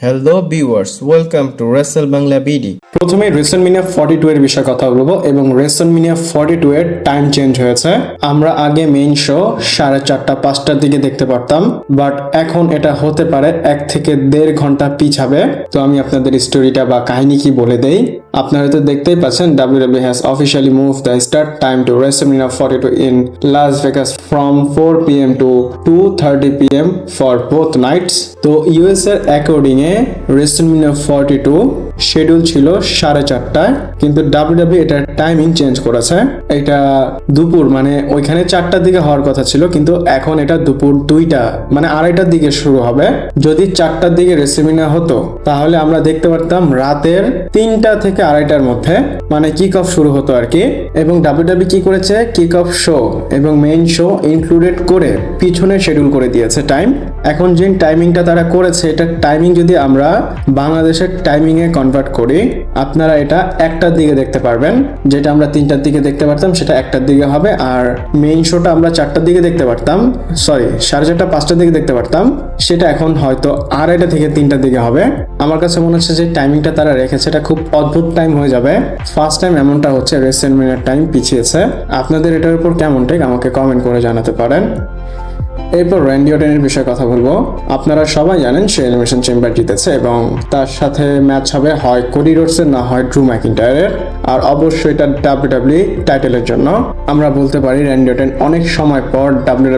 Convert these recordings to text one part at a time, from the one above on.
Hello viewers, welcome to Rachel Bangla BD. প্রথমে রেসলমেনিয়া 42 এর বিষয়ে কথা বলবো এবং রেসলমেনিয়া 42 এর টাইম চেঞ্জ হয়েছে। আমরা আগে মেইন শো 4:30-5টার দিকে দেখতে পারতাম, বাট এখন এটা হতে পারে 1 থেকে 1.5 ঘন্টা পিছাবে। তো আমি আপনাদের স্টোরিটা বা কাহিনী কি বলে দেই। আপনারা তো দেখতেই পাচ্ছেন, WWE has officially moved the start time to WrestleMania 42 in Las Vegas from 4 p.m. to 2:30 p.m. for both nights. তো ইউএস এর অ্যাকর্ডিং এ WrestleMania 42 শিডিউল ছিল 4:30টায়, কিন্তু WWE এটার টাইমিং চেঞ্জ করেছে। এটা দুপুর মানে ওইখানে 4টার দিকে হওয়ার কথা ছিল, কিন্তু এখন এটা দুপুর 2টা মানে 2:30টার দিকে শুরু হবে। যদি 4টার দিকে WrestleMania হতো তাহলে আমরা দেখতে পারতাম রাতের 3টা থেকে 2:30টার মধ্যে, মানে কিক অফ শুরু হতো আর কি। এবং WWE কি করেছে, কিক অফ শো এবং মেইন শো ইনক্লুডেড করে পিছনে শিডিউল করে দিয়েছে টাইম। এখন যে টাইমিংটা তারা করেছে, এটা টাইমিং যদি আমরা বাংলাদেশের টাইমিং এ কনভার্ট করি, আপনারা এটা 1টার দিকে দেখতে পারবেন। যেটা আমরা 3টার দিকে দেখতে পারতাম সেটা 1টার দিকে হবে, আর মেইন শোটা আমরা 4টার দিকে দেখতে পারতাম, সরি 4:30-5টার দিকে দেখতে পারতাম, সেটা এখন হয়তো 2:30 থেকে 3টার দিকে হবে। আমার কাছে মনে হচ্ছে যে টাইমিংটা তারা রেখেছে এটা খুব অদ্ভুত টাইম হয়ে যাবে। ফার্স্ট টাইম এমনটা হচ্ছে, রেসলমেনিয়ার টাইম পিছিয়েছে। আপনাদের এটার উপর কেমন টেক আমাকে কমেন্ট করে জানাতে পারেন। এরপর র্যান্ডি অর্টনের বিষয়ে কথা বলবো। আপনারা সবাই জানেন সে এলিমিনেশন চেম্বার জিতেছে এবং তার সাথে ম্যাচ হবে হয় কোডি রোডসের, না হয় ড্রু ম্যাকিন্টায়ারের, আর অবশ্যই এটা WWE টাইটেলের জন্য। আমরা বলতে পারি র্যান্ডি অর্টন অনেক সময় পর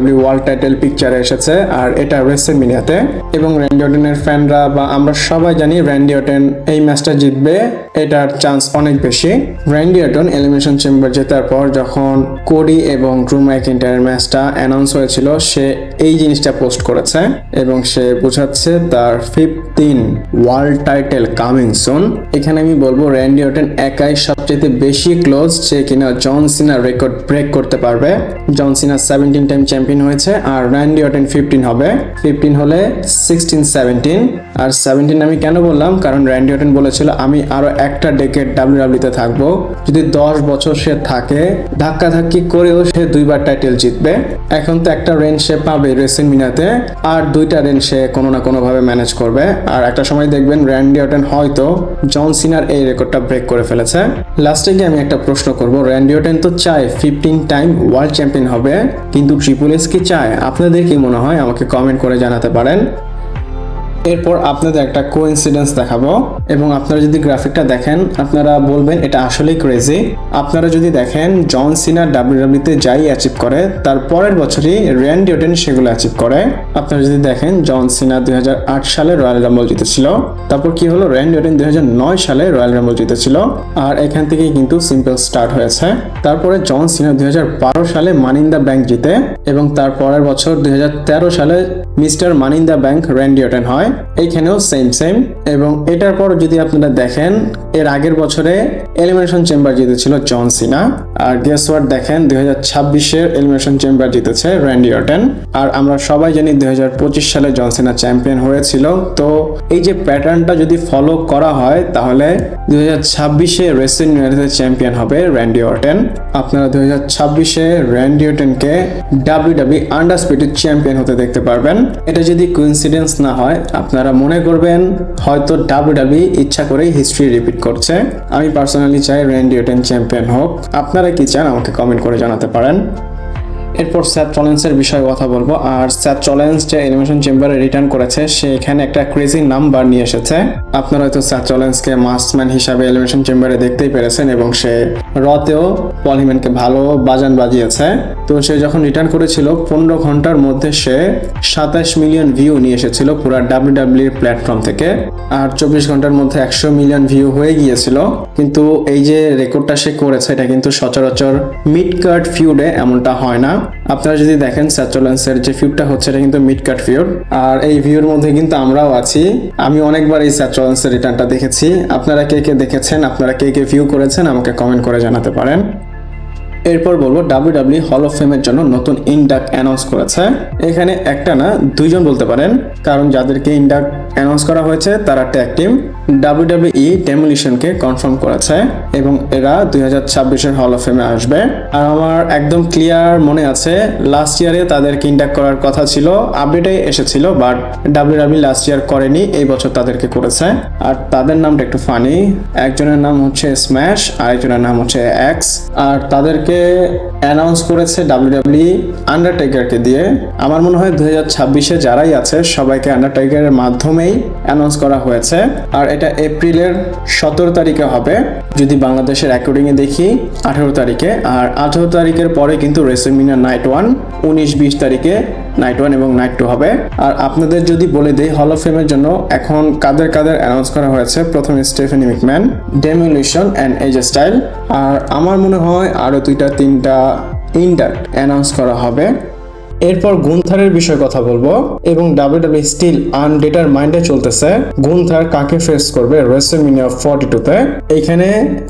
WWE ওয়ার্ল্ড টাইটেল পিকচারে এসেছে, আর এটা রেসলমেনিয়াতে। এবং র্যান্ডি অর্টনের ফ্যানরা বা আমরা সবাই জানি র্যান্ডি অর্টন এই ম্যাচটা জিতবে, এটার চান্স অনেক বেশি। র্যান্ডি অর্টন এলিমিনেশন চেম্বার জেতার পর যখন কোডি এবং ড্রু ম্যাকিন্টায়ারের ম্যাচটা অ্যানাউন্স হয়েছিল, সে এই জিনিসটা পোস্ট করেছে এবং সে বোঝাচ্ছে তার 15 ওয়ার্ল্ড টাইটেল কামিং সুন। এখানে আমি বলবো র্যান্ডি অর্টন একাই সবচেয়ে বেশি ক্লোজ যে কিনা জন সিনার রেকর্ড ব্রেক করতে পারবে। জন সিনা 17 টাইম চ্যাম্পিয়ন হয়েছে, আর র্যান্ডি অর্টন 15 হবে। 15 হলে 16, 17। আর 17 আমি কেন বললাম, কারণ র্যান্ডি অর্টন বলেছিল আমি আরো একটা ডেকেড WWE তে থাকবো। যদি 10 বছর সে থাকে, ধাক্কাধাক্কি করেও সে 2বার টাইটেল জিতবে। এখন তো একটা রেন সে পাবে রেসলমেনিয়াতে, আর 2টা রেন সে কোনো না কোনো ভাবে ম্যানেজ করবে। আর একটা সময় দেখবেন র্যান্ডি অর্টন হয়তো জন সিনার এই রেকর্ডটা ব্রেক করে ফেলেছে। লাস্টে গিয়ে আমি একটা প্রশ্ন করব, র্যান্ডি অর্টন তো চায় 15 টাইম ওয়ার্ল্ড চ্যাম্পিয়ন হবে, কিন্তু ট্রিপল এস কি চায়? আপনাদের কি মনে হয় আমাকে কমেন্ট করে জানাতে পারেন। এরপর আপনাদের একটা কোইন্সিডেন্স দেখাবো এবং আপনারা যদি গ্রাফিকটা দেখেন আপনারা বলবেন এটা আসলেই ক্রেজি। আপনারা যদি দেখেন জন সিনা WWE তে যাই অ্যাচিভ করে, তার পরের বছরই র্যান্ডি অর্টন সেগুলো অ্যাচিভ করে। আপনারা যদি দেখেন জন সিনা 2008 সালে রয়্যাল রাম্বল জিতেছিল, তারপর কি হলো, র্যান্ডি অর্টন 2009 সালে রয়্যাল রাম্বল জিতেছিল, আর এখান থেকেই কিন্তু সিম্পল স্টার্ট হয়েছে। তারপরে জন সিনা 2012 সালে মানি ইন দ্য ব্যাংক জিতে এবং তার পরের বছর 2013 সালে mister money in the bank Randy Orton হয়। এইখানেও সেম। এবং এটার পর যদি আপনারা দেখেন, এর আগের বছরে এলিমিনেশন চেম্বার জিতেছিল জন সিনা, আর গেস হোয়াট দেখেন 2026-এর এলিমিনেশন চেম্বার জিতেছে র্যান্ডি অর্টন। আর আমরা সবাই জানি 2025 সালে জন সিনা চ্যাম্পিয়ন হয়েছিল। তো এই যে প্যাটার্নটা যদি ফলো করা হয়, তাহলে 2026-এ রেসলমেনিয়াতে চ্যাম্পিয়ন হবে র্যান্ডি অর্টন। আপনারা 2026-এ র্যান্ডি অর্টনকে WWE আন্ডারস্পিডেড চ্যাম্পিয়ন হতে দেখতে পারবেন। এটা যদি কোইন্সিডেন্স না হয়, আপনারা মনে করবেন হয়তো WWE ইচ্ছা করেই হিস্ট্রি রিপিট করছে। আমি পার্সোনালি চাই র্যান্ডি অর্টন চ্যাম্পিয়ন হোক। আপনারা কি চান আমাকে কমেন্ট করে জানাতে পারেন। এরপর স্যাথ রলিন্সের বিষয়ে কথা বলবো। আর স্যাথ রলিন্স যে এলিমিনেশন চেম্বারে রিটার্ন করেছে, সে এখানে একটা ক্রেজি নাম্বার নিয়ে এসেছে। আপনারা হয়তো স্যাথ রলিন্সকে মাস্টম্যান হিসাবে এলিমিনেশন চেম্বারে দেখতেই পেরেছেন এবং সে রতেও পল হেমনকে ভালো বাজান বাজিয়েছে। তো সে যখন রিটার্ন করেছিল 15 ঘন্টার মধ্যে সে 27 মিলিয়ন ভিউ নিয়ে এসেছিল পুরো WWE প্ল্যাটফর্ম থেকে, আর 24 ঘন্টার মধ্যে 100 মিলিয়ন ভিউ হয়ে গিয়েছিল। কিন্তু এই যে রেকর্ডটা সে করেছে, এটা কিন্তু সচরাচর মিড কার্ড ফিউডে এমনটা হয় না। আপনারা যদি দেখেন স্যাথ রলিন্সের যে ফিউডটা হচ্ছে, এটা কিন্তু মিড কার্ড ফিউড, আর এই ভিউর মধ্যে কিন্তু আমরাও আছি। আমি অনেকবার এই স্যাথ রলিন্সের রিটার্নটা দেখেছি। আপনারা কে কে দেখেছেন, আপনারা কে কে ভিউ করেছেন আমাকে কমেন্ট করে জানাতে পারেন। এরপর বলবো WWE হল অফ ফেমের জন্য নতুন ইনডাক অ্যানাউন্স করেছে। এখানে একটা না, দুইজন বলতে পারেন, কারণ যাদেরকে ইনডাক অ্যানাউন্স করা হয়েছে তারা ট্যাগ টিম। WWE ডেমোলিশনকে কনফার্ম করেছে এবং এরা 2026-এর হল অফ ফেমে আসবে। আর আমার একদম ক্লিয়ার মনে আছে লাস্ট ইয়ারে তাদেরকে ইন্ডাক্ট করার কথা ছিল, আপডেটে এসেছিল, বাট WWE লাস্ট ইয়ার করেনি, এই বছর তাদেরকে করেছে। আর তাদের নামটা একটু ফানি, একজনের নাম হচ্ছে স্ম্যাশ আর একজনের নাম হচ্ছে এক্স। আর তাদেরকে অ্যানাউন্স করেছে WWE আন্ডারটেকারকে দিয়ে। আমার মনে হয় 2026-এ যারাই আছে সবাইকে আন্ডারটেকারের মাধ্যমেই অ্যানাউন্স করা হয়েছে। আর এটা এপ্রিলের 17 তারিখে হবে, যদি বাংলাদেশের অ্যাকর্ডিংয়ে দেখি 18 তারিখে। আর 18 তারিখের পরে কিন্তু রেসলম্যানিয়া নাইট 1, 19-20 তারিখে নাইট 1 এবং নাইট 2 হবে। আর আপনাদের যদি বলে দেই হল অফ ফেমের জন্য এখন কাদের অ্যানাউন্স করা হয়েছে, প্রথমে স্টেফানি ম্যাকম্যান, ডেমোলিশন অ্যান্ড এজে স্টাইল। আর আমার মনে হয় আরো 2-3টা ইন্ডাক্ট অ্যানাউন্স করা হবে। এরপর গুন্থারের বিষয়ে কথা বলবো এবং WWE স্টিল আনডিটারমাইন্ডে চলতেছে গুন্থার কাকে ফেস করবে রেসলম্যানিয়া 42-তে। এখানে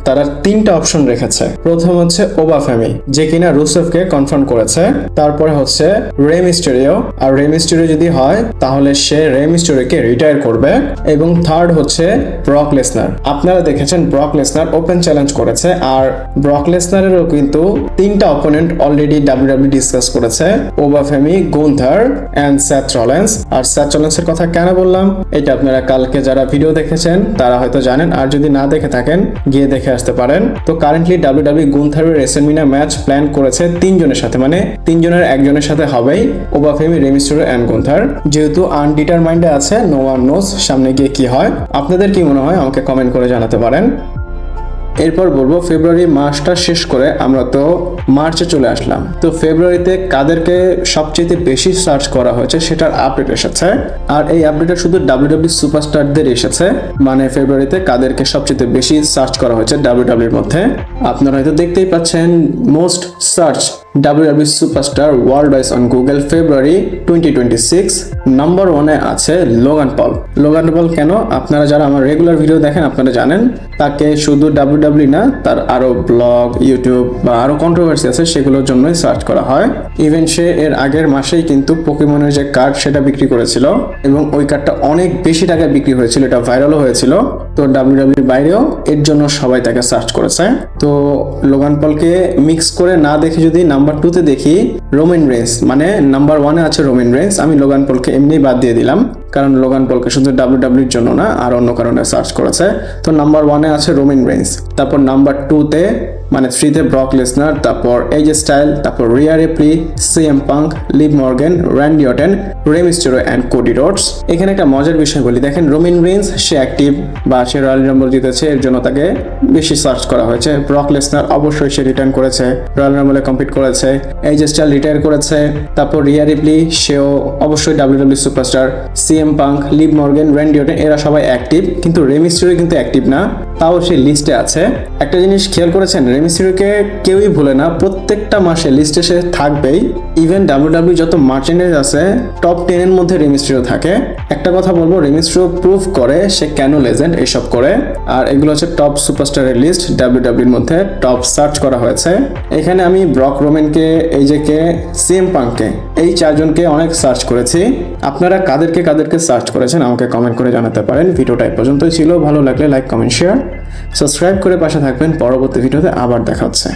তারা 3টা অপশন রেখেছে। প্রথম হচ্ছে ওবাফেমি, যে কিনা রুসেফকে কনফার্ম করেছে। তারপরে হচ্ছে রে মিস্টেরিও, আর রে মিস্টেরিও যদি হয় তাহলে সে রে মিস্টেরিওকে রিটায়ার করবে। এবং থার্ড হচ্ছে ব্রক লেসনার। আপনারা দেখেছেন ব্রক লেসনার ওপেন চ্যালেঞ্জ করেছে, আর ব্রক লেসনারেরও কিন্তু 3টা অপোনেন্ট অলরেডি WWE ডিসকাস করেছে, Obafemi, Gunther and Seth Rollins. আর সেথ রলিন্সের কথা কেন বললাম এটা আপনারা কালকে যারা ভিডিও দেখেছেন তারা হয়তো জানেন, আর যদি না দেখে থাকেন গিয়ে দেখে আসতে পারেন। তো কারেন্টলি WWE গুন্থারের রেসলম্যানিয়া ম্যাচ প্ল্যান করেছে 3 জনের সাথে, মানে 3 জনের একজনের সাথে হবেই ওবাফেমি, রে মিস্টেরিও এন্ড গুন্থার। যেহেতু আনডিটারমাইন্ডে আছে, নো ওয়ান নোস সামনে গিয়ে কি হয়। আপনাদের কি মনে হয় আমাকে কমেন্ট করে জানাতে পারেন। এরপর বলবো ফেব্রুয়ারি মাসটা শেষ করে আমরা তো মার্চে চলে আসলাম। তো ফেব্রুয়ারিতে কাদেরকে সবচেয়ে বেশি সার্চ করা হয়েছে সেটার আপডেট এসেছে। আর এই আপডেটটা শুধু WWE সুপারস্টারদের এসেছে, মানে ফেব্রুয়ারিতে কাদেরকে সবচেয়ে বেশি সার্চ করা হয়েছে WWE-র মধ্যে। আপনারা হয়তো দেখতেই পাচ্ছেন most search WWE superstar worldwide on Google February 2026 number 1-এ আছে লোগান পল। লোগান পল কেন? আপনারা যারা আমার রেগুলার ভিডিও দেখেন আপনারা জানেন তাকে শুধু WWE না, তার আরো ব্লগ, ইউটিউব বা আরো কন্ট্রোভার্সি আছে সেগুলোর জন্যই সার্চ করা হয়। ইভেন সে এর আগের মাসেই কিন্তু পোকেমনের যে কার্ড সেটা বিক্রি করেছিল এবং ওই কার্ডটা অনেক বেশি টাকায় বিক্রি হয়েছিল, এটা ভাইরালও হয়েছিল। তো WWE বাইরেও এর জন্য সবাই তাকে সার্চ করেছে। তো লোগান পলকে মিক্স করে না দেখে যদি নাম্বার 2-তে দেখি রোমান রেন্স, মানে নাম্বার 1-এ আছে রোমান রেন্স। আমি লোগান পলকে এমনি বাদ দিয়ে দিলাম, কারণ লোগান পলকে শুধু WWE-র জন্য না আর অন্য কারণে সার্চ করেছে। তো নাম্বার 1-এ আছে রোমান রেন্স, তারপর নাম্বার 2-তে মানে 3-তে ব্রক লেসনার, তারপর এজে স্টাইল, তারপর Riya Ripley, CM punk, leave Morgan, Randy Orton, রে মিস্টেরিও এন্ড কোডি রোডস। এখানে একটা মজার বিষয় বলি, দেখেন রোমান রেন্স সে অ্যাক্টিভ বা সে রয়্যাল রাম্বল জিতেছে, এর জন্য তাকে বেশি সার্চ করা হয়েছে। ব্রক লেসনার অবশ্যই সে রিটার্ন করেছে, রয়্যাল রাম্বলে কমপ্লিট করেছে। এজে স্টাইল রিটায়ার করেছে। তারপর রিয়া রিপ্লি, সেও অবশ্যই WWE superstar. CM punk, leave Morgan, Randy Orton এরা সবাই অ্যাক্টিভ, কিন্তু রে মিস্টেরিও কিন্তু অ্যাক্টিভ না, তাও সে লিস্টে আছে। একটা জিনিস খেয়াল করেছেন, রে মিস্টেরিওকে কেউই ভুলে না, প্রত্যেকটা মাসে লিস্টে সে থাকবেই। ইভেন WWE যত মার্চেন্ডাইজ আছে টপ 10-এর মধ্যে রে মিস্টেরিও থাকে। একটা কথা বলবো, রে মিস্টেরিও প্রুভ করে সে কেন লেজেন্ড এসব করে। আর এগুলো হচ্ছে টপ সুপারস্টারের লিস্ট WWE-র মধ্যে টপ সার্চ করা হয়েছে। এখানে আমি ব্রক রোম্যানকে, এজেকে, সিএম পাঙ্ককে, এই 4 জনকে অনেক সার্চ করেছি। আপনারা কাদেরকে সার্চ করেছেন আমাকে কমেন্ট করে জানাতে পারেন। ভিডিওটা এই পর্যন্তই ছিল, ভালো লাগলে লাইক, কমেন্ট, শেয়ার, সাবস্ক্রাইব করে পাশে থাকবেন। পরবর্তী ভিডিওতে আবার দেখা হচ্ছে।